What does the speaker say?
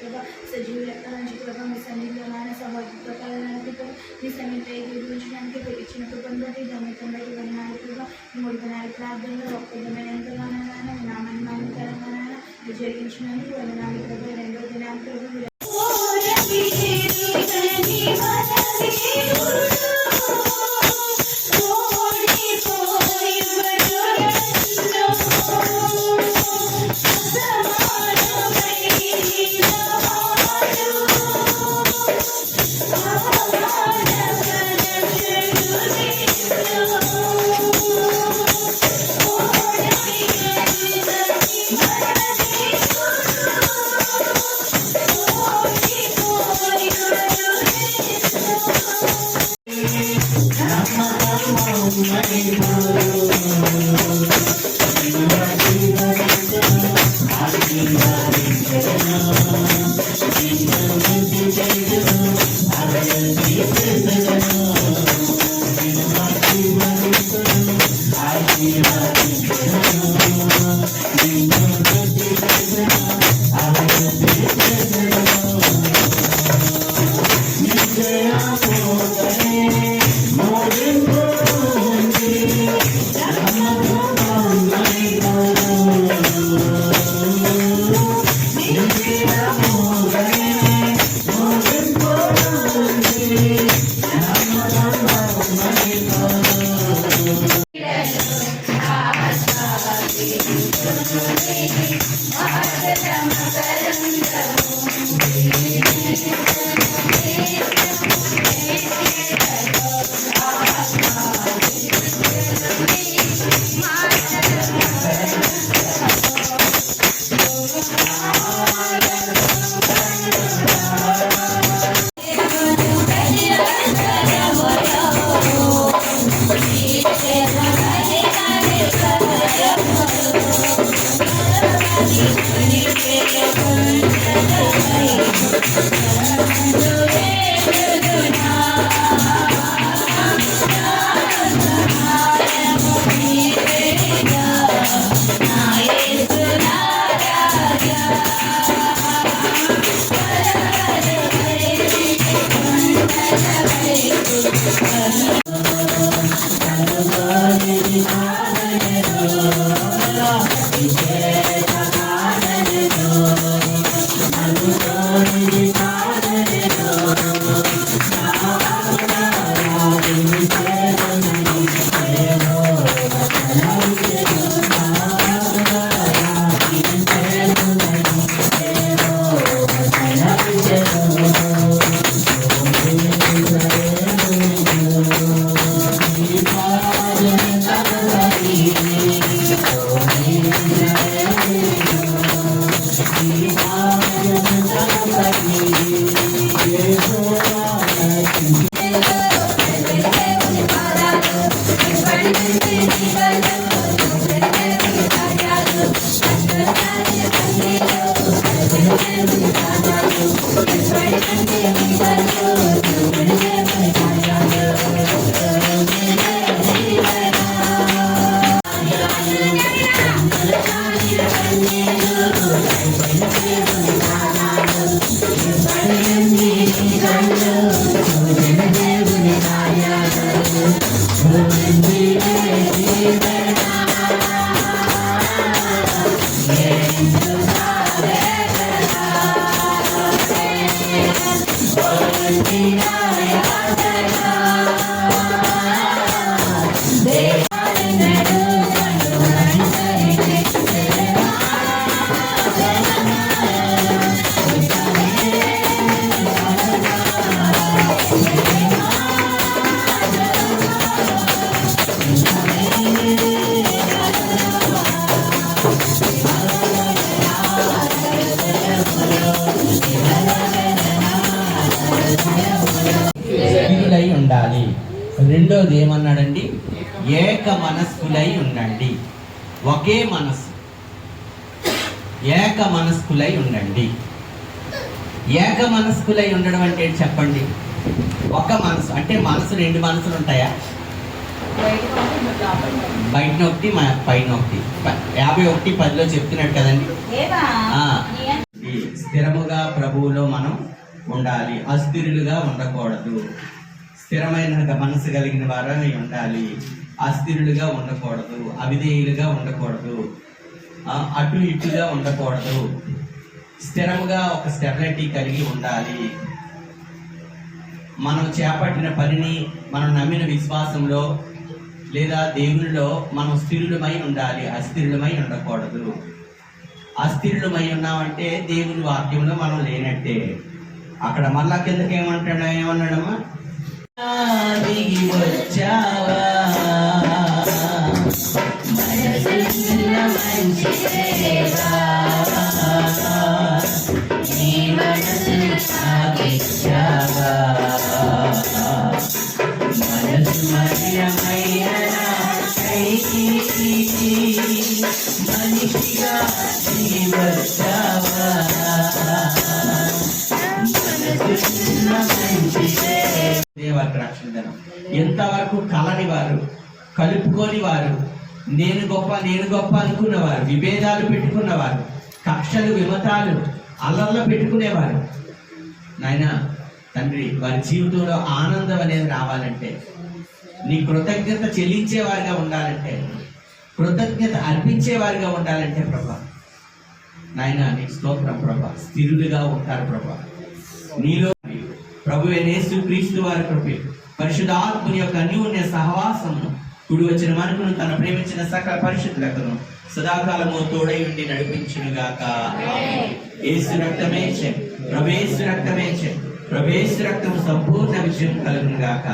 ప్రభా సజీవుల యొక్క నుంచి ప్రభా మీ సన్నిధిలో నాయన సమర్పించడానికి మీ సన్నిధిలో ఎదుర్కొంచడానికి ఇచ్చిన కృపను బట్టి ధన్యతను బట్టి వందనాలు ప్రభా మూడు దినాల ప్రార్థనలో ఒక్క దినమైనంతగానో నాయన మీ నామాన్ని మానికరంగా నాయన మీరు జరిగించినందుకు వందనాలు ప్రభా రెండో దినాలు ప్రభా ఉండాలి. రెండోది ఏమన్నాడండి? ఏక మనస్కులై ఉండండి. ఒకే మనస్సు, ఏక మనస్కులై ఉండండి. ఏక మనస్కులై ఉండడం అంటే చెప్పండి. ఒక మనసు అంటే మనసు రెండు మనసులు ఉంటాయా? బయట ఒకటి పైన ఒకటి. 51:10 చెప్తున్నాడు కదండి. స్థిరముగా ప్రభువులో మనం ఉండాలి, అస్థిరులుగా ఉండకూడదు. స్థిరమైన మనసు కలిగిన వారమై ఉండాలి, అస్థిరులుగా ఉండకూడదు, అవిధేయులుగా ఉండకూడదు, అటు ఇటుగా ఉండకూడదు. స్థిరముగా ఒక స్టెబిలిటీ కలిగి ఉండాలి. మనం చేపట్టిన పనిని, మనం నమ్మిన విశ్వాసంలో లేదా దేవునిలో మనం స్థిరులమై ఉండాలి, అస్థిరులమై ఉండకూడదు. అస్థిరులమై ఉన్నామంటే దేవుని వాక్యంలో మనం లేనట్టే. అక్కడ మళ్ళా కిందకి ఏమన్నాడమ్మా, దిగి వచ్చావా మనసున్న మంచి దేవా, నీ మనసును నాకిచ్చావా, మనసు మలినమైన నాకైకి మనిషిగా దిగి వచ్చావా, మనసున్న మంచి దేవానికి రక్షణ దినం. ఎంతవరకు కలని వారు, కలుపుకొని వారు, నేను గొప్ప అనుకున్నవారు, విభేదాలు పెట్టుకున్నవారు, కక్షలు విమతాలు అల్లర్లో పెట్టుకునేవారు. నాయన తండ్రి, వారి జీవితంలో ఆనందం అనేది రావాలంటే, నీ కృతజ్ఞత చెల్లించేవారిగా ఉండాలంటే, కృతజ్ఞత అర్పించేవారిగా ఉండాలంటే ప్రభా, నాయన నీకు స్తోత్రం ప్రభా. స్థిరులుగా ఉంటారు ప్రభా నీలో. ప్రభువే యేసు క్రీస్తు వారి కృపే, పరిశుద్ధాత్మని యొక్క అన్యోన్య సహవాసమును, కుడి వచ్చిన మనకును తన ప్రేమించిన సకల పరిశుద్ధులకు సదాకాలము తోడై ఉండి నడిపించునుగాక. యేసు రక్తమే ప్రభు యేసు రక్తమే ప్రభు యేసు రక్తము సంపూర్ణ విజయం కలుగునుగాక.